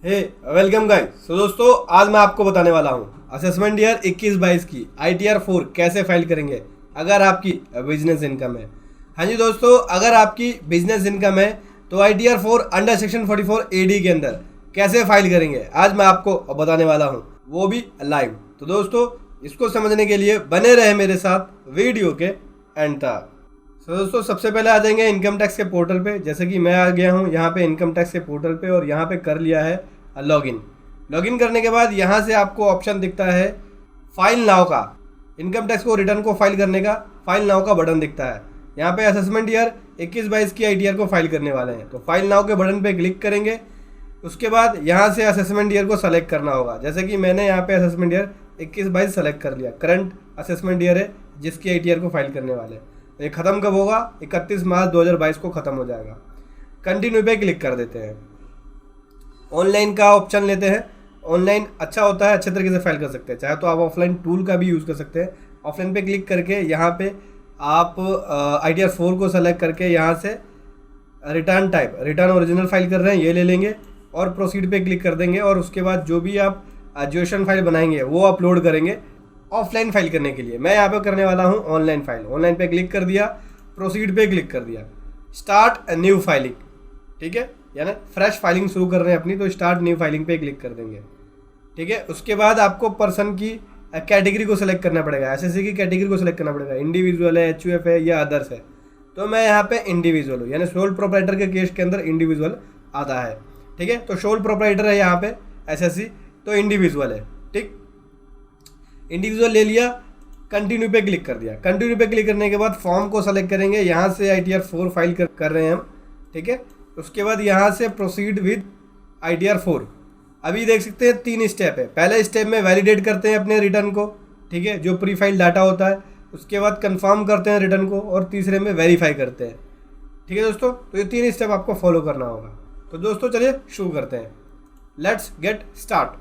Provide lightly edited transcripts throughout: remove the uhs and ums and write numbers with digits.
हे welcome guys. तो दोस्तों आज मैं आपको बताने वाला हूँ असेसमेंट ईयर 21-22 की ITR 4 कैसे फाइल करेंगे अगर आपकी बिजनेस इनकम है। हाँ जी दोस्तों, अगर आपकी बिजनेस इनकम है तो ITR 4 अंडर सेक्शन 44 AD के अंदर कैसे फाइल करेंगे आज मैं आपको बताने वाला हूँ, वो भी लाइव। तो दोस्तों इसको समझने के लिए बने रहे मेरे साथ वीडियो के एंड तक। तो दोस्तों सबसे पहले आ जाएंगे इनकम टैक्स के पोर्टल पे। जैसे कि मैं आ गया हूँ यहाँ पे इनकम टैक्स के पोर्टल पे और यहाँ पे कर लिया है लॉगिन। लॉगिन करने के बाद यहाँ से आपको ऑप्शन दिखता है फाइल नाउ का, इनकम टैक्स को रिटर्न को फाइल करने का फाइल नाउ का बटन दिखता है। यहाँ पे असेसमेंट ईयर 21-22 की ITR को फाइल करने वाले हैं, तो फाइल नाउ के बटन पे क्लिक करेंगे। उसके बाद यहाँ से असेसमेंट ईयर को सेलेक्ट करना होगा। जैसे कि मैंने यहाँ पे असेसमेंट ईयर 21-22 सेलेक्ट कर लिया, करंट असेसमेंट ईयर है जिसकी ITR को फाइल करने वाले हैं। ये ख़त्म कब होगा? 31 मार्च 2022 को ख़त्म हो जाएगा। कंटिन्यू पे क्लिक कर देते हैं। ऑनलाइन का ऑप्शन लेते हैं। ऑनलाइन अच्छा होता है, अच्छे तरीके से फाइल कर सकते हैं। चाहे तो आप ऑफलाइन टूल का भी यूज़ कर सकते हैं। ऑफलाइन पे क्लिक करके यहाँ पे आप ITR 4 को सेलेक्ट करके यहाँ से return type, return original file कर रहे हैं ये ले लेंगे और प्रोसीड पे क्लिक कर देंगे। और उसके बाद जो भी आप ज्वेशन फाइल बनाएंगे वो अपलोड करेंगे ऑफलाइन फाइल करने के लिए। मैं यहाँ पे करने वाला हूँ ऑनलाइन फाइल। ऑनलाइन पे क्लिक कर दिया, प्रोसीड पे क्लिक कर दिया, स्टार्ट न्यू फाइलिंग। ठीक है, यानी फ्रेश फाइलिंग शुरू कर रहे हैं अपनी, तो स्टार्ट न्यू फाइलिंग पे क्लिक कर देंगे। ठीक है, उसके बाद आपको पर्सन की कैटेगरी को सिलेक्ट करना पड़ेगा। SSC की कैटेगरी को सिलेक्ट करना पड़ेगा, इंडिविजुअल है, HUF है या अदर्स है। तो मैं यहाँ पे इंडिविजुअल हूँ, यानी सोल प्रोप्राइटर के केस के अंदर इंडिविजुअल आता है। ठीक है, तो सोल प्रोप्राइटर है यहाँ पे SSC, तो इंडिविजुअल है। ठीक, इंडिविजुअल ले लिया, कंटिन्यू पे क्लिक कर दिया। कंटिन्यू पे क्लिक करने के बाद फॉर्म को सेलेक्ट करेंगे। यहाँ से ITR 4 फाइल कर रहे हैं हम। ठीक है, उसके बाद यहाँ से प्रोसीड विद ITR 4। अभी देख सकते हैं 3 स्टेप है। पहले स्टेप में वैलिडेट करते हैं अपने रिटर्न को, ठीक है, जो प्री फाइल डाटा होता है। उसके बाद कंफर्म करते हैं रिटर्न को और तीसरे में वेरीफाई करते हैं। ठीक है दोस्तों, तो ये 3 स्टेप आपको फॉलो करना होगा। तो दोस्तों चलिए शुरू करते हैं, लेट्स गेट स्टार्ट।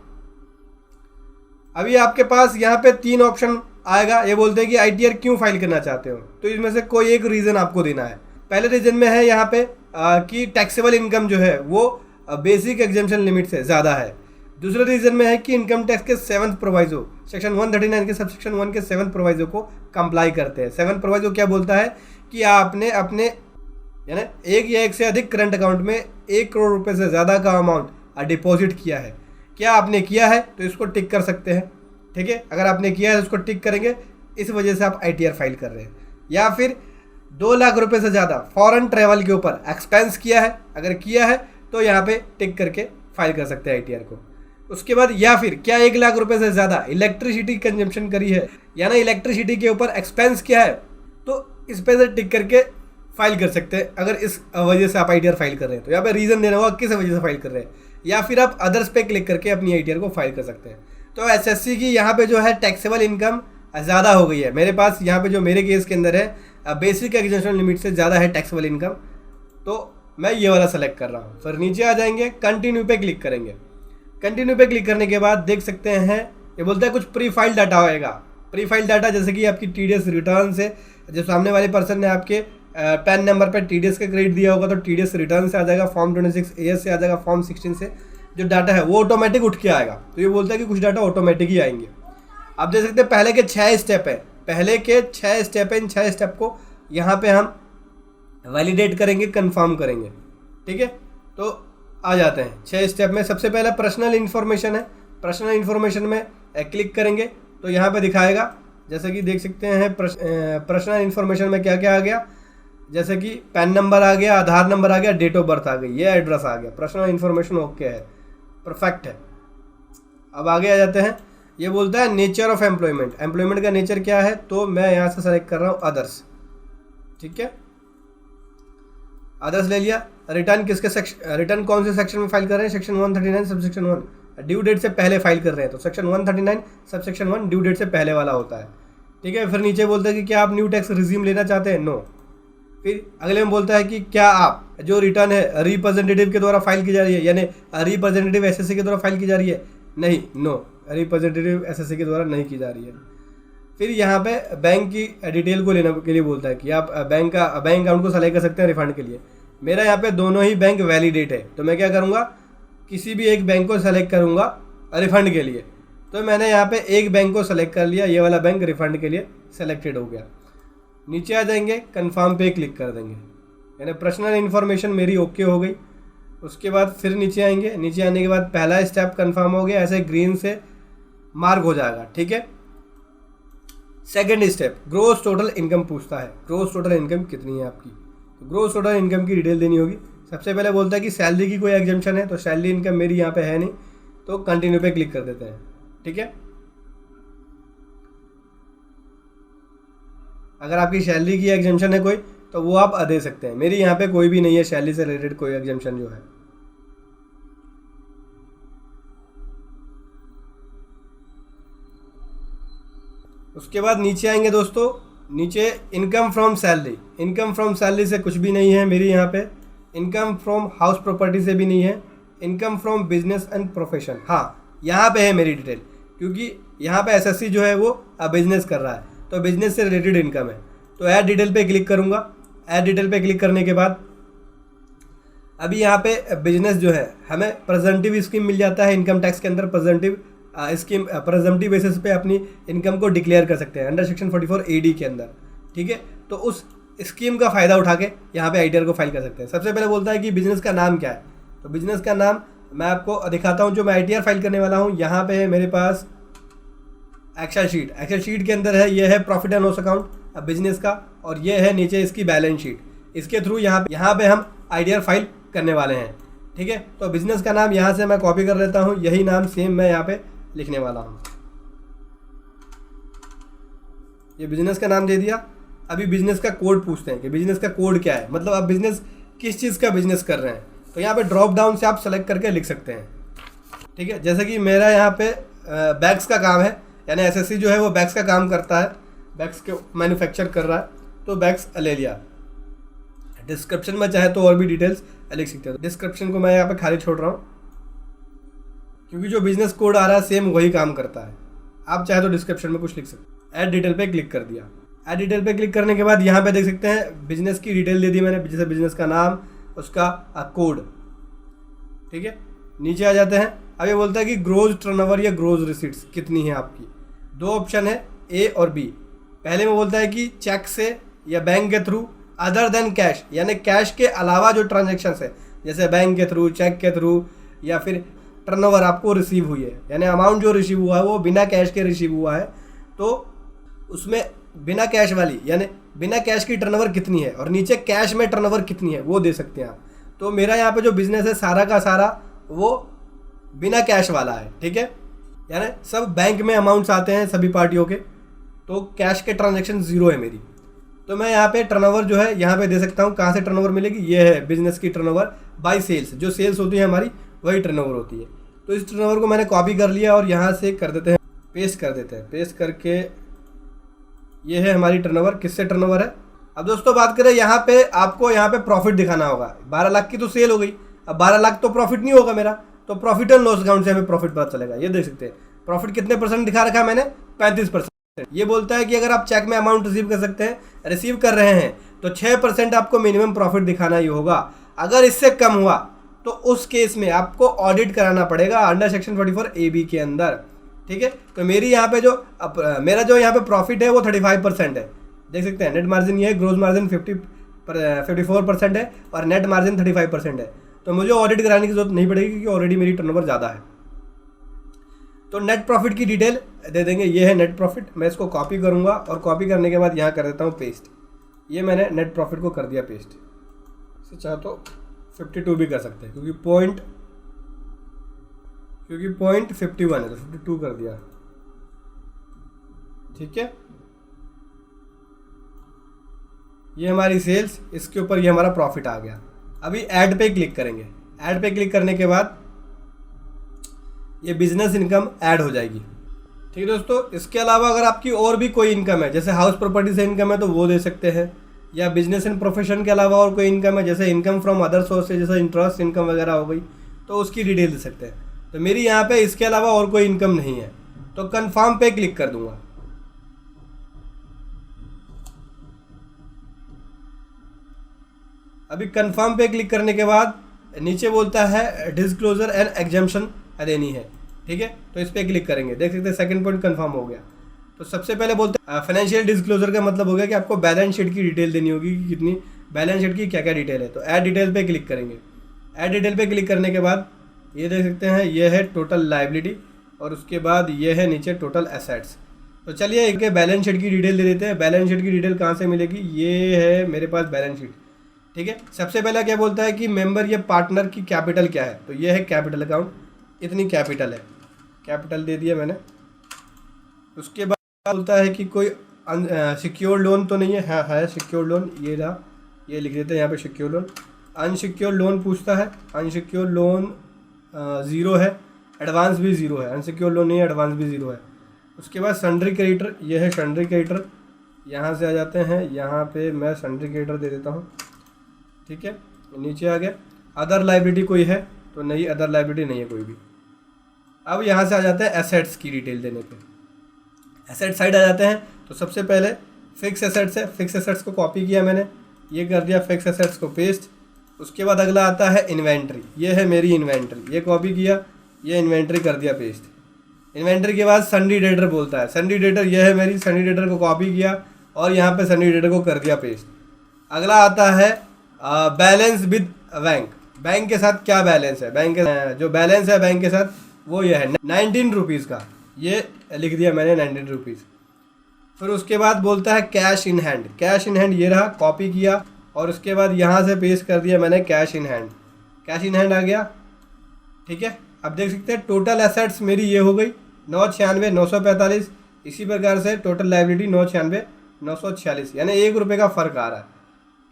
अभी आपके पास यहाँ पे 3 ऑप्शन आएगा। ये बोलते हैं कि ITR क्यों फाइल करना चाहते हो, तो इसमें से कोई एक रीज़न आपको देना है। पहले रीजन में है यहाँ पे कि टैक्सेबल इनकम जो है वो बेसिक एग्जेम्पशन लिमिट से ज़्यादा है। दूसरे रीजन में है कि इनकम टैक्स के 7th प्रोवाइजो, सेक्शन 139 के सबसेक्शन 1 के 7th प्रोवाइजो को कंप्लाई करते हैं। 7th प्रोवाइजो क्या बोलता है कि आपने अपने यानी एक या एक से अधिक करंट अकाउंट में 1 करोड़ रुपये से ज़्यादा का अमाउंट डिपॉजिट किया है। क्या आपने किया है तो इसको टिक कर सकते हैं। ठीक है, अगर आपने किया है तो इसको टिक करेंगे, इस वजह से आप ITR फाइल कर रहे हैं। या फिर 2 लाख रुपए से ज़्यादा फॉरेन ट्रैवल के ऊपर एक्सपेंस किया है, अगर किया है तो यहाँ पे टिक करके फाइल कर सकते हैं ITR को। उसके बाद या फिर क्या 1 लाख रुपए से ज़्यादा इलेक्ट्रिसिटी कंजम्पशन करी है, यानी इलेक्ट्रिसिटी के ऊपर एक्सपेंस किया है, तो इस पे से टिक करके फाइल कर सकते हैं। अगर इस वजह से आप ITR फाइल कर रहे हैं तो यहाँ पे रीज़न देना होगा किस वजह से फाइल कर रहे हैं। या फिर आप अदर्स पे क्लिक करके अपनी ITR को फाइल कर सकते हैं। तो SSC की यहाँ पे जो है टैक्सेबल इनकम ज़्यादा हो गई है। मेरे पास यहाँ पे जो मेरे केस के अंदर है बेसिक एग्जेम्पशन लिमिट से ज़्यादा है टैक्सेबल इनकम, तो मैं ये वाला सेलेक्ट कर रहा हूँ। फिर नीचे आ जाएंगे, कंटिन्यू पे क्लिक करेंगे। कंटिन्यू पे क्लिक करने के बाद देख सकते हैं ये बोलता है कुछ प्री फाइल डाटा होएगा। प्री फाइल डाटा जैसे कि आपकी TDS रिटर्न से, जो सामने वाले पर्सन ने आपके पैन नंबर पर TDS का क्रेडिट दिया होगा तो TDS रिटर्न से आ जाएगा, फॉर्म 26AS से आ जाएगा, फॉर्म 16 से जो डाटा है वो ऑटोमेटिक उठ के आएगा। तो ये बोलता है कि कुछ डाटा ऑटोमेटिक ही आएंगे। आप देख सकते हैं पहले के 6 स्टेप है, पहले के 6 स्टेप है। इन 6 स्टेप को यहाँ पे हम वैलिडेट करेंगे, कंफर्म करेंगे। ठीक है, तो आ जाते हैं 6 स्टेप में। सबसे पहला पर्सनल इन्फॉर्मेशन है। पर्सनल इन्फॉर्मेशन में क्लिक करेंगे तो यहाँ पे दिखाएगा, जैसे कि देख सकते हैं पर्सनल इन्फॉर्मेशन में क्या क्या आ गया, जैसे कि पैन नंबर आ गया, आधार नंबर आ गया, डेट ऑफ बर्थ आ गई, ये एड्रेस आ गया। पर्सनल इन्फॉर्मेशन ओके है, परफेक्ट है। अब आगे आ जाते हैं। ये बोलता है नेचर ऑफ एम्प्लॉयमेंट, एम्प्लॉयमेंट का नेचर क्या है, तो मैं यहाँ से सेलेक्ट कर रहा हूँ अदर्स। ठीक है, अदर्स ले लिया। रिटर्न किसके सेक्शन, रिटर्न कौन से सेक्शन में फाइल कर रहे हैं, सेक्शन 139 सबसेक्शन 1, ड्यू डेट से पहले फाइल कर रहे हैं तो सेक्शन 139 सबसेक्शन 1 ड्यू डेट से पहले वाला होता है। ठीक है, फिर नीचे बोलता है कि क्या आप न्यू टैक्स रिज्यूम लेना चाहते हैं, नो। फिर अगले में बोलता है कि क्या आप जो रिटर्न है रिप्रेजेंटेटिव के द्वारा फाइल की जा रही है, यानी रिप्रेजेंटेटिव SSC के द्वारा फाइल की जा रही है, नहीं, नो, रिप्रेजेंटेटिव SSC के द्वारा नहीं की जा रही है। फिर यहाँ पे बैंक की डिटेल को लेने के लिए बोलता है कि आप बैंक अकाउंट को सेलेक्ट कर सकते हैं रिफंड के लिए। मेरा यहाँ पे दोनों ही बैंक वैलिडेट है, तो मैं क्या करूँगा किसी भी एक बैंक को सेलेक्ट करूँगा रिफ़ंड के लिए। तो मैंने यहाँ पे एक बैंक को सेलेक्ट कर लिया, ये वाला बैंक रिफ़ंड के लिए सेलेक्टेड हो गया। नीचे आ जाएंगे, कंफर्म पे क्लिक कर देंगे, यानी पर्सनल इन्फॉर्मेशन मेरी ओके हो गई। उसके बाद फिर नीचे आएंगे, नीचे आने के बाद पहला स्टेप कंफर्म हो गया, ऐसे ग्रीन से मार्क हो जाएगा, ठीक है। Second step, gross total income पूछता है, ग्रोस टोटल इनकम कितनी है आपकी। तो ग्रोस टोटल इनकम की डिटेल देनी होगी। सबसे पहले बोलता है कि सैलरी की कोई एग्जम्पशन है, तो सैलरी इनकम मेरी यहाँ पे है नहीं, तो कंटिन्यू पे क्लिक कर देते हैं, ठीक है। अगर आपकी सैलरी की एग्जम्पशन है कोई तो वो आप दे सकते हैं। मेरी यहाँ पे कोई भी नहीं है सैलरी से रिलेटेड कोई एग्जम्पशन जो है। उसके बाद नीचे आएंगे दोस्तों, नीचे income from salary, income from salary से कुछ भी नहीं है मेरी यहाँ पे। इनकम फ्रॉम हाउस प्रॉपर्टी से भी नहीं है। Income from business and profession, हाँ यहाँ पे है मेरी डिटेल, क्योंकि यहाँ पे एसएससी जो है वो बिजनेस कर रहा है, तो बिजनेस से रिलेटेड इनकम है। तो ऐड डिटेल पे क्लिक करूँगा। ऐड डिटेल पे क्लिक करने के बाद अभी यहाँ पे बिजनेस जो है हमें प्रेजेंटिव स्कीम मिल जाता है इनकम टैक्स के अंदर। प्रेजेंटिव स्कीम प्रेजेंटिव बेसिस पे अपनी इनकम को डिक्लेयर कर सकते हैं अंडर सेक्शन 44 AD के अंदर, ठीक है। तो उस स्कीम का फ़ायदा उठा के यहाँ पे ITR को फाइल कर सकते हैं। सबसे पहले बोलता है कि बिजनेस का नाम क्या है, तो बिजनेस का नाम मैं आपको दिखाता हूँ। जो मैं ITR फाइल करने वाला हूँ, यहाँ पे है मेरे पास एक्सेल शीट। एक्सेल शीट के अंदर है, ये है profit and loss account business का, और ये है नीचे इसकी बैलेंस शीट। इसके थ्रू यहाँ पे हम ITR फाइल करने वाले हैं, ठीक है। तो बिजनेस का नाम यहाँ से मैं कॉपी कर लेता हूँ, यही नाम सेम मैं यहाँ पे लिखने वाला हूँ। ये बिजनेस का नाम दे दिया। अभी बिजनेस का कोड पूछते हैं कि बिजनेस का कोड क्या है, मतलब आप बिजनेस किस चीज़ का बिजनेस कर रहे हैं। तो यहाँ पे ड्रॉप डाउन से आप सेलेक्ट करके लिख सकते हैं, ठीक है। जैसे कि मेरा यहाँ पे बैग्स का काम है, यानी एसएससी जो है वो बैग्स का काम करता है, बैग्स के मैन्युफैक्चर कर रहा है, तो बैग्स ले लिया। डिस्क्रिप्शन में चाहे तो और भी डिटेल्स लिख सकते हैं। डिस्क्रिप्शन को मैं यहाँ पे खाली छोड़ रहा हूँ, क्योंकि जो बिजनेस कोड आ रहा है सेम वही काम करता है। आप चाहे तो डिस्क्रिप्शन में कुछ लिख सकते हैं। ऐड डिटेल पे क्लिक कर दिया। ऐड डिटेल पे क्लिक करने के बाद यहाँ पे देख सकते हैं बिजनेस की डिटेल दे दी मैंने, जैसे बिजनेस का नाम, उसका कोड, ठीक है। नीचे आ जाते हैं। अब ये बोलता है कि ग्रोज टर्नओवर या ग्रोज रिसीट्स कितनी है आपकी। दो ऑप्शन है, ए और बी। पहले में बोलता है कि चेक से या बैंक के थ्रू, अदर देन कैश, यानी कैश के अलावा जो ट्रांजेक्शन है, जैसे बैंक के थ्रू, चेक के थ्रू, या फिर टर्नओवर आपको रिसीव हुई है, यानी अमाउंट जो रिसीव हुआ है वो बिना कैश के रिसीव हुआ है, तो उसमें बिना कैश वाली, यानी बिना कैश की टर्नओवर कितनी है, और नीचे कैश में टर्नओवर कितनी है वो दे सकते हैं आप। तो मेरा यहाँ पे जो बिजनेस है सारा का सारा वो बिना कैश वाला है, ठीक है। यानी सब बैंक में अमाउंट्स आते हैं सभी पार्टियों के, तो कैश के ट्रांजेक्शन ज़ीरो है मेरी। तो मैं यहाँ पे टर्नओवर जो है यहाँ पे दे सकता हूँ। कहाँ से टर्नओवर मिलेगी, ये है बिजनेस की टर्नओवर बाय सेल्स। जो सेल्स होती है हमारी वही टर्नओवर होती है। तो इस टर्नओवर को मैंने कॉपी कर लिया और यहाँ से कर देते हैं पेस्ट कर देते हैं। पेस्ट करके ये है हमारी टर्नओवर। किससे टर्नओवर है। अब दोस्तों बात करें यहाँ पे, आपको यहाँ पे प्रॉफिट दिखाना होगा। 12 लाख की तो सेल हो गई, अब 12 लाख तो प्रॉफिट नहीं होगा मेरा, तो प्रॉफिट एंड लॉस अकाउंट से हमें प्रॉफिट पता चलेगा। ये देख सकते हैं प्रॉफिट कितने % दिखा रखा है मैंने, 35%। ये बोलता है कि अगर आप चेक में अमाउंट रिसीव कर सकते हैं, रिसीव कर रहे हैं, तो 6% आपको मिनिमम प्रॉफिट दिखाना ही होगा। अगर इससे कम हुआ तो उस केस में आपको ऑडिट कराना पड़ेगा अंडर सेक्शन 44 AB के अंदर, ठीक है। तो मेरी यहाँ पे जो मेरा जो यहाँ पे प्रॉफिट है वो 35% है, देख सकते हैं। नेट मार्जिन ये है, ग्रोस मार्जिन 54% है और नेट मार्जिन 35% है। तो मुझे ऑडिट कराने की जरूरत नहीं पड़ेगी क्योंकि ऑलरेडी मेरी टर्नओवर ज़्यादा है। तो नेट प्रॉफिट की डिटेल दे देंगे, ये है नेट प्रॉफिट। मैं इसको कॉपी करूँगा और कॉपी करने के बाद यहाँ कर देता हूँ पेस्ट। ये मैंने नेट प्रॉफिट को कर दिया पेस्ट। इसे चाहे तो 52 भी कर सकते हैं, क्योंकि पॉइंट 51 है तो 52 कर दिया, ठीक है। ये हमारी सेल्स, इसके ऊपर ये हमारा प्रॉफिट आ गया। अभी ऐड पे क्लिक करेंगे। ऐड पे क्लिक करने के बाद ये बिजनेस इनकम ऐड हो जाएगी, ठीक है दोस्तों। इसके अलावा अगर आपकी और भी कोई इनकम है, जैसे हाउस प्रॉपर्टी से इनकम है तो वो दे सकते हैं, या बिजनेस एंड प्रोफेशन के अलावा और कोई इनकम है, जैसे इनकम फ्रॉम अदर सोर्सेज, जैसे इंटरेस्ट इनकम वगैरह हो गई, तो उसकी डिटेल दे सकते हैं। तो मेरी यहाँ पे इसके अलावा और कोई इनकम नहीं है, तो कंफर्म पे क्लिक कर दूंगा। अभी कंफर्म पे क्लिक करने के बाद नीचे बोलता है डिस्क्लोजर एंड एग्जाम्पशन देनी है, ठीक है। तो इस पर क्लिक करेंगे, देख सकते हैं सेकंड पॉइंट कंफर्म हो गया। तो सबसे पहले बोलते हैं फाइनेंशियल डिस्क्लोजर का मतलब हो गया कि आपको बैलेंस शीट की डिटेल देनी होगी कि कितनी बैलेंस शीट की क्या क्या डिटेल है। तो ऐड डिटेल पे क्लिक करेंगे। ऐड डिटेल पे क्लिक करने के बाद ये देख सकते हैं ये है टोटल लाइबिलिटी और उसके बाद ये है नीचे टोटल एसेट्स। तो चलिए एक बैलेंस शीट की डिटेल दे देते हैं। बैलेंस शीट की डिटेल कहाँ से मिलेगी, ये है मेरे पास बैलेंस शीट, ठीक है। सबसे पहला क्या बोलता है कि मेंबर या पार्टनर की कैपिटल क्या है, तो ये है कैपिटल अकाउंट, इतनी कैपिटल है, कैपिटल दे दिया मैंने। उसके बाद बोलता है कि कोई सिक्योर लोन तो नहीं है, हाँ है सिक्योर लोन, ये रहा, ये लिख देते हैं यहाँ पे सिक्योर लोन। अनसिक्योर लोन पूछता है, अनसिक्योर लोन 0 है, एडवांस भी 0 है, अनसिक्योर लोन नहीं है, एडवांस भी 0 है। उसके बाद सन्ड्री क्रेडिटर, ये है सन्ड्री क्रेडिटर, यहाँ से आ जाते हैं, यहाँ पे मैं सन्ड्री क्रेडिटर दे देता हूँ, ठीक है। नीचे आ गया। अदर लाइबिलिटी कोई है तो नहीं, अदर लाइबिलिटी नहीं है कोई भी। अब यहाँ से आ जाते हैं एसेट्स की डिटेल देने पे। एसेट साइड आ जाते हैं तो सबसे पहले फिक्स एसेट्स है, फिक्स एसेट्स को कॉपी किया मैंने, ये कर दिया फिक्स एसेट्स को पेस्ट। उसके बाद अगला आता है इन्वेंट्री, ये है मेरी इन्वेंट्री, ये कॉपी किया, ये इन्वेंट्री कर दिया पेस्ट। इन्वेंट्री के बाद सन्ड्री डेटर बोलता है, सन्ड्री डेटर ये है मेरी, सन्ड्री डेटर को कॉपी किया और यहाँ पे सन्ड्री डेटर को कर दिया पेस्ट। अगला आता है बैलेंस विद बैंक, बैंक के साथ क्या बैलेंस है, बैंक के जो बैलेंस है बैंक के साथ वो ये है 19 रुपीज़ का, ये लिख दिया मैंने 19 रुपीज़। फिर उसके बाद बोलता है cash in hand, cash in hand ये रहा, कॉपी किया और उसके बाद यहाँ से पेस्ट कर दिया मैंने cash in hand, cash in hand आ गया, ठीक है। अब देख सकते हैं टोटल एसेट्स मेरी ये हो गई 996 945, इसी प्रकार से टोटल लाइबिलिटी 996 946, यानी 1 रुपये का फ़र्क आ रहा है।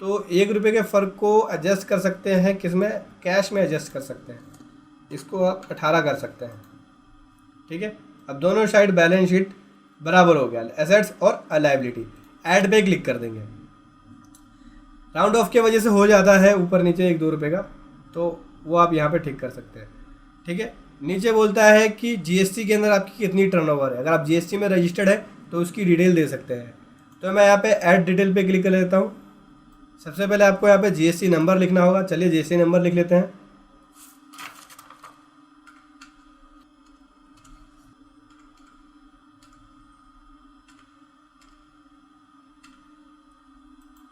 तो 1 रुपये के फ़र्क को एडजस्ट कर सकते हैं किसमें, कैश में एडजस्ट कर सकते हैं, इसको आप 18 कर सकते हैं, ठीक है। अब दोनों साइड बैलेंस शीट बराबर हो गया, एसेट्स और लाइबिलिटी। ऐड पे क्लिक कर देंगे। राउंड ऑफ की वजह से हो जाता है ऊपर नीचे 1-2 रुपये का, तो वो आप यहाँ पे ठीक कर सकते हैं, ठीक है। नीचे बोलता है कि जीएसटी के अंदर आपकी कितनी टर्नओवर है, अगर आप जीएसटी में रजिस्टर्ड है तो उसकी डिटेल दे सकते हैं। तो मैं यहाँ पे ऐड डिटेल पे क्लिक कर लेता हूँ। सबसे पहले आपको यहाँ पे जीएसटी नंबर लिखना होगा, चलिए जीएसटी नंबर लिख लेते हैं।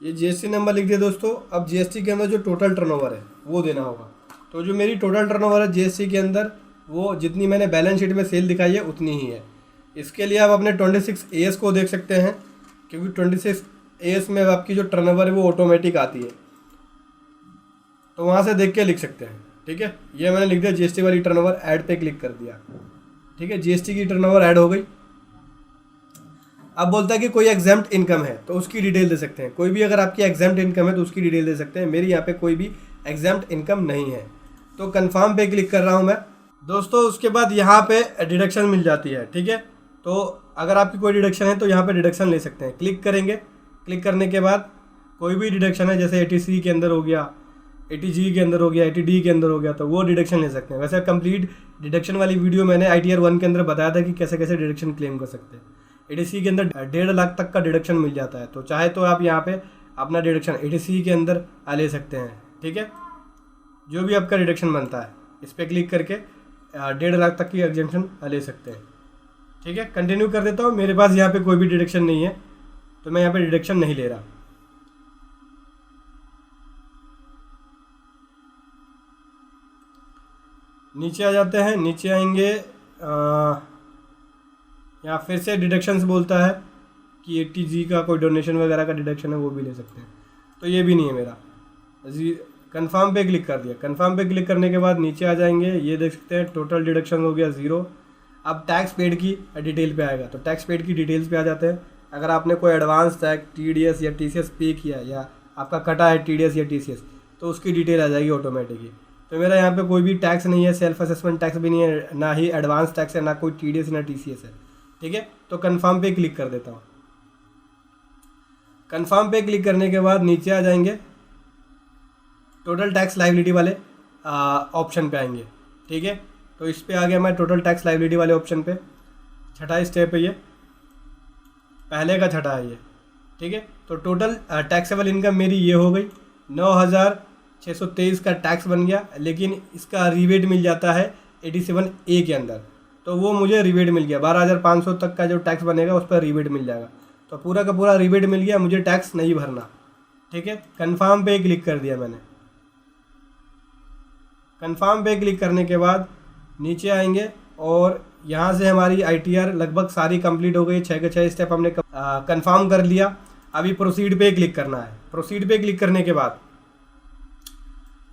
ये जीएसटी नंबर लिख दिया दोस्तों। अब जीएसटी के अंदर जो टोटल टर्नओवर है वो देना होगा। तो जो मेरी टोटल टर्नओवर है जीएसटी के अंदर, वो जितनी मैंने बैलेंस शीट में सेल दिखाई है उतनी ही है। इसके लिए आप अपने 26 AS को देख सकते हैं, क्योंकि 26 AS में आपकी जो टर्नओवर है वो ऑटोमेटिक आती है, तो वहाँ से देख के लिख सकते हैं, ठीक है। ये मैंने लिख दिया जीएसटी वाली टर्नओवर, ऐड पे क्लिक कर दिया, ठीक है। जीएसटी की टर्नओवर ऐड हो गई। अब बोलता है कि कोई एग्जाम्प्ट इनकम है तो उसकी डिटेल दे सकते हैं, कोई भी अगर आपकी एग्जाम्प्ट इनकम है तो उसकी डिटेल दे सकते हैं। मेरी यहाँ पे कोई भी एग्जाम्प्ट इनकम नहीं है, तो कंफर्म पे क्लिक कर रहा हूँ मैं दोस्तों। उसके बाद यहाँ पे डिडक्शन मिल जाती है, ठीक है। तो अगर आपकी कोई डिडक्शन है तो यहाँ पे डिडक्शन ले सकते हैं, क्लिक करेंगे। क्लिक करने के बाद कोई भी डिडक्शन है, जैसे 80C के अंदर हो गया, 80G के अंदर हो गया, 80D के अंदर हो गया, तो वो डिडक्शन ले सकते हैं। वैसे कंप्लीट डिडक्शन वाली वीडियो मैंने ITR 1 के अंदर बताया था कि कैसे कैसे डिडक्शन क्लेम कर सकते हैं। 80C के अंदर 1.5 लाख तक का डिडक्शन मिल जाता है, तो चाहे तो आप यहाँ पे अपना डिडक्शन 80C के अंदर ले सकते हैं, ठीक है। जो भी आपका डिडक्शन बनता है इस पर क्लिक करके 1.5 लाख तक की एग्जेम्पशन ले सकते हैं, ठीक है। कंटिन्यू कर देता हूँ। मेरे पास यहाँ पे कोई भी डिडक्शन नहीं है, तो मैं यहाँ पे डिडक्शन नहीं ले रहा। नीचे आ जाते हैं, नीचे आएंगे, यहाँ फिर से डिडक्शंस बोलता है कि 80G का कोई डोनेशन वगैरह का डिडक्शन है वो भी ले सकते हैं, तो ये भी नहीं है मेरा। कंफर्म पे क्लिक कर दिया। कंफर्म पे क्लिक करने के बाद नीचे आ जाएंगे, ये देख सकते हैं टोटल डिडक्शन हो गया 0। अब टैक्स पेड की डिटेल पे आएगा, तो टैक्स पेड की डिटेल्स पे आ जाते हैं। अगर आपने कोई एडवांस टैक्स TDS या TCS पे किया या आपका कटा है TDS या TCS, तो उसकी डिटेल आ जाएगी ऑटोमेटिकली। तो मेरा यहाँ पे कोई भी टैक्स नहीं है, सेल्फ असेसमेंट टैक्स भी नहीं है, ना ही एडवांस टैक्स है, ना कोई TDS ना TCS है, ठीक है। तो कंफर्म पे क्लिक कर देता हूँ। कंफर्म पे क्लिक करने के बाद नीचे आ जाएंगे, टोटल टैक्स लाइबिलिटी वाले ऑप्शन पे आएंगे, ठीक है। तो इस पे आ गया मैं टोटल टैक्स लाइबिलिटी वाले ऑप्शन पे। छठा स्टेप है ये, पहले का छठा है ये, ठीक है। तो टोटल टैक्सेबल इनकम मेरी ये हो गई 9,000 623 का टैक्स बन गया, लेकिन इसका रिबेट मिल जाता है 87A के अंदर, तो वो मुझे रिबेट मिल गया। 12,500 तक का जो टैक्स बनेगा उस पर रिबेट मिल जाएगा, तो पूरा का पूरा रिबेट मिल गया, मुझे टैक्स नहीं भरना। ठीक है, कंफर्म पे क्लिक कर दिया मैंने। कंफर्म पे क्लिक करने के बाद नीचे आएंगे और यहाँ से हमारी ITR लगभग सारी कंप्लीट हो गई। 6 के 6 स्टेप हमने कंफर्म कर लिया। अभी प्रोसीड पे क्लिक करना है। प्रोसीड पे क्लिक करने के बाद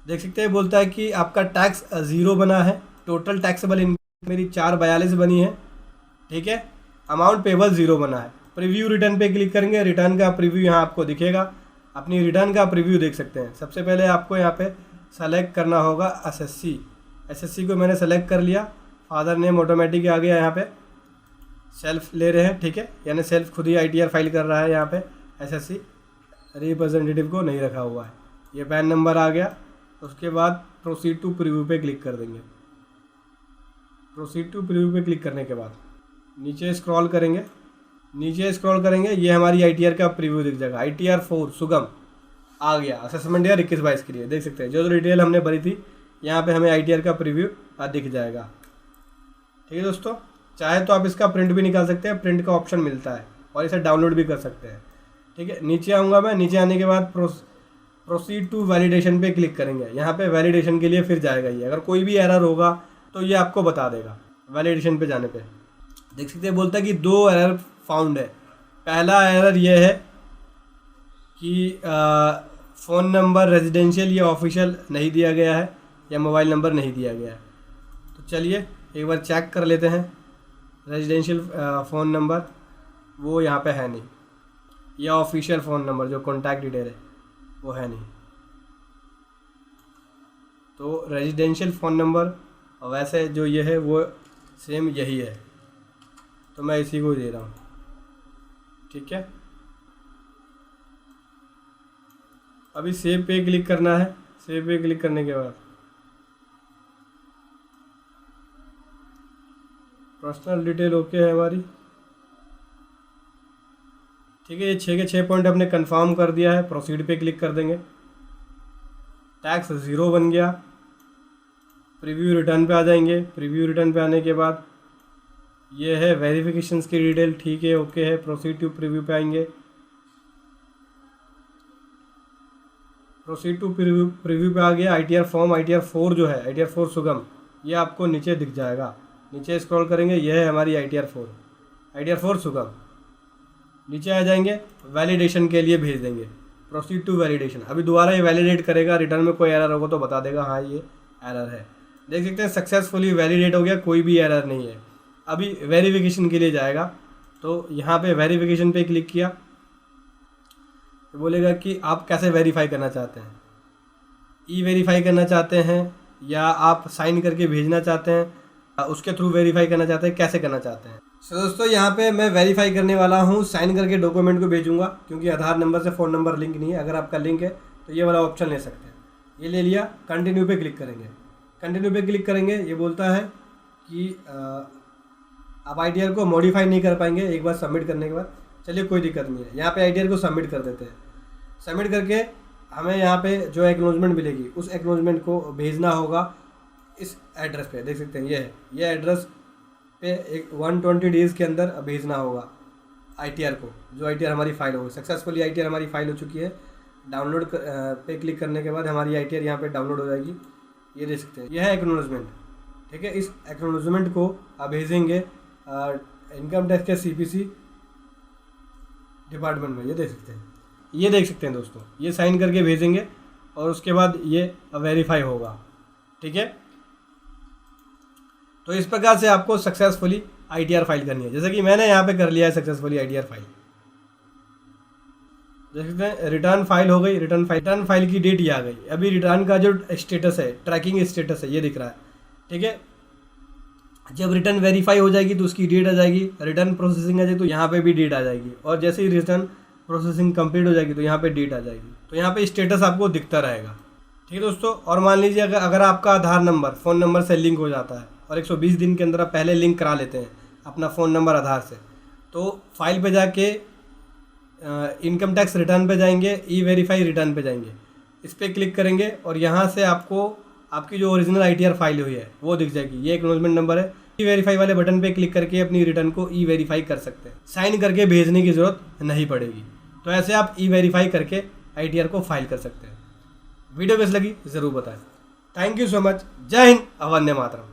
देख सकते हैं बोलता है कि आपका टैक्स 0 बना है। टोटल टैक्सेबल इनकम मेरी 442 बनी है। ठीक है, अमाउंट पेबल 0 बना है। प्रीव्यू रिटर्न पे क्लिक करेंगे, रिटर्न का प्रीव्यू यहाँ आपको दिखेगा। अपनी रिटर्न का प्रीव्यू देख सकते हैं। सबसे पहले आपको यहाँ पे सेलेक्ट करना होगा SSC को मैंने सेलेक्ट कर लिया। फादर नेम ऑटोमेटिक आ गया, यहाँ पे सेल्फ ले रहे हैं। ठीक है, यानी सेल्फ खुद ही ITR फाइल कर रहा है। यहाँ पे SSC रिप्रेजेंटेटिव को नहीं रखा हुआ है। ये पैन नंबर आ गया। उसके बाद प्रोसीड टू प्रीव्यू पे क्लिक कर देंगे। प्रोसीड टू प्रीव्यू पे क्लिक करने के बाद नीचे स्क्रॉल करेंगे। ये हमारी ITR का प्रीव्यू दिख जाएगा। ITR 4 सुगम आ गया असेसमेंट ईयर 21-22 के लिए। देख सकते हैं जो डिटेल हमने भरी थी यहाँ पे हमें ITR का प्रीव्यू दिख जाएगा। ठीक है दोस्तों, चाहे तो आप इसका प्रिंट भी निकाल सकते हैं, प्रिंट का ऑप्शन मिलता है, और इसे डाउनलोड भी कर सकते हैं। ठीक है, नीचे आऊँगा मैं। नीचे आने के बाद प्रोसीड टू वैलिडेशन पे क्लिक करेंगे। यहाँ पे वैलिडेशन के लिए फिर जाएगा ये। अगर कोई भी एरर होगा तो ये आपको बता देगा। वैलिडेशन पे जाने पे देख सकते हैं बोलता है कि 2 एरर फाउंड है। पहला एरर ये है कि फ़ोन नंबर रेजिडेंशियल या ऑफिशियल नहीं दिया गया है, या मोबाइल नंबर नहीं दिया गया है। तो चलिए एक बार चेक कर लेते हैं। रेजिडेंशियल फ़ोन नंबर वो यहाँ पे है नहीं, या ऑफिशियल फ़ोन नंबर जो कॉन्टैक्ट डिटेल है वो है नहीं। तो रेजिडेंशियल फ़ोन नंबर वैसे जो ये है वो सेम यही है, तो मैं इसी को दे रहा हूँ। ठीक है, अभी सेव पे क्लिक करना है। सेव पे क्लिक करने के बाद पर्सनल डिटेल ओके है हमारी। ठीक है, ये 6 के 6 पॉइंट हमने कंफर्म कर दिया है। प्रोसीड पे क्लिक कर देंगे। टैक्स 0 बन गया। प्रीव्यू रिटर्न पे आ जाएंगे। प्रीव्यू रिटर्न पे आने के बाद ये है वेरिफिकेशंस की डिटेल। ठीक है, ओके है। प्रोसीड टू प्रीव्यू पे आएंगे। प्रोसीड टू प्रीव्यू पे आ गया। ITR फॉर्म ITR 4 जो है ITR 4 सुगम, ये आपको नीचे दिख जाएगा। नीचे स्क्रॉल करेंगे, यह है हमारी ITR 4 सुगम। नीचे आ जाएंगे, वैलिडेशन के लिए भेज देंगे। Proceed to validation. अभी दोबारा ये वैलिडेट करेगा। रिटर्न में कोई एरर होगा तो बता देगा हाँ ये एरर है। देख सकते हैं सक्सेसफुली वैलिडेट हो गया, कोई भी एरर नहीं है। अभी वेरिफिकेशन के लिए जाएगा, तो यहाँ पे वेरिफिकेशन पे क्लिक किया तो बोलेगा कि आप कैसे वेरीफाई करना चाहते हैं। वेरीफाई करना चाहते हैं या आप साइन करके भेजना चाहते हैं, उसके थ्रू वेरीफाई करना चाहते हैं, कैसे करना चाहते हैं। तो दोस्तों यहाँ पे मैं वेरीफाई करने वाला हूँ। साइन करके डॉक्यूमेंट को भेजूंगा, क्योंकि आधार नंबर से फ़ोन नंबर लिंक नहीं है। अगर आपका लिंक है तो ये वाला ऑप्शन ले सकते हैं। ये ले लिया। कंटिन्यू पे क्लिक करेंगे। कंटिन्यू पे क्लिक करेंगे, ये बोलता है कि आप ITR को मॉडिफाई नहीं कर पाएंगे एक बार सबमिट करने के बाद। चलिए कोई दिक्कत नहीं है, यहाँ पे ITR को सबमिट कर देते हैं। सबमिट करके हमें यहाँ पे जो एक्नॉलेजमेंट मिलेगी उस एक्नॉलेजमेंट को भेजना होगा इस एड्रेस पे। देख सकते हैं ये है, ये एड्रेस पे 120 डेज़ के अंदर भेजना होगा ITR को, जो ITR हमारी फ़ाइल होगी। सक्सेसफुली ITR हमारी फ़ाइल हो चुकी है। डाउनलोड पे क्लिक करने के बाद हमारी ITR यहाँ पे डाउनलोड हो जाएगी। ये देख सकते हैं, यह है एक्नॉलेजमेंट। ठीक है, इस एक्नॉलेजमेंट को आप भेजेंगे इनकम टैक्स के CPC डिपार्टमेंट में। ये देख सकते हैं दोस्तों, ये साइन करके भेजेंगे और उसके बाद ये वेरीफाई होगा। ठीक है, तो इस प्रकार से आपको सक्सेसफुली ITR फाइल करनी है, जैसे कि मैंने यहाँ पे कर लिया है सक्सेसफुली ITR फाइल। देख सकते हैं रिटर्न फाइल हो गई। रिटर्न फाइल की डेट ये आ गई। अभी रिटर्न का जो स्टेटस है, ट्रैकिंग स्टेटस है, ये दिख रहा है। ठीक है, जब रिटर्न वेरीफाई हो जाएगी तो उसकी डेट आ जाएगी। रिटर्न प्रोसेसिंग आ जाएगी तो यहाँ पे भी डेट आ जाएगी, और जैसे ही रिटर्न प्रोसेसिंग कंप्लीट हो जाएगी तो यहाँ पे डेट आ जाएगी। तो यहाँ पे स्टेटस आपको दिखता रहेगा। ठीक है दोस्तों, और मान लीजिए अगर आपका आधार नंबर फ़ोन नंबर से लिंक हो जाता है और 120 दिन के अंदर आप पहले लिंक करा लेते हैं अपना फ़ोन नंबर आधार से, तो फाइल पे जाके इनकम टैक्स रिटर्न पे जाएंगे, वेरीफाई रिटर्न पे जाएंगे। इस पर क्लिक करेंगे और यहाँ से आपको आपकी जो ओरिजिनल ITR फाइल हुई है वो दिख जाएगी। ये एक्नॉलेजमेंट नंबर है। ई वेरीफाई वाले बटन पे क्लिक करके अपनी रिटर्न को ई वेरीफाई कर सकते हैं। साइन करके भेजने की ज़रूरत नहीं पड़ेगी। तो ऐसे आप ई वेरीफाई करके ITR को फाइल कर सकते हैं। वीडियो कैसी लगी ज़रूर बताएं। Thank you so much. जय हिंद, वंदे मातरम।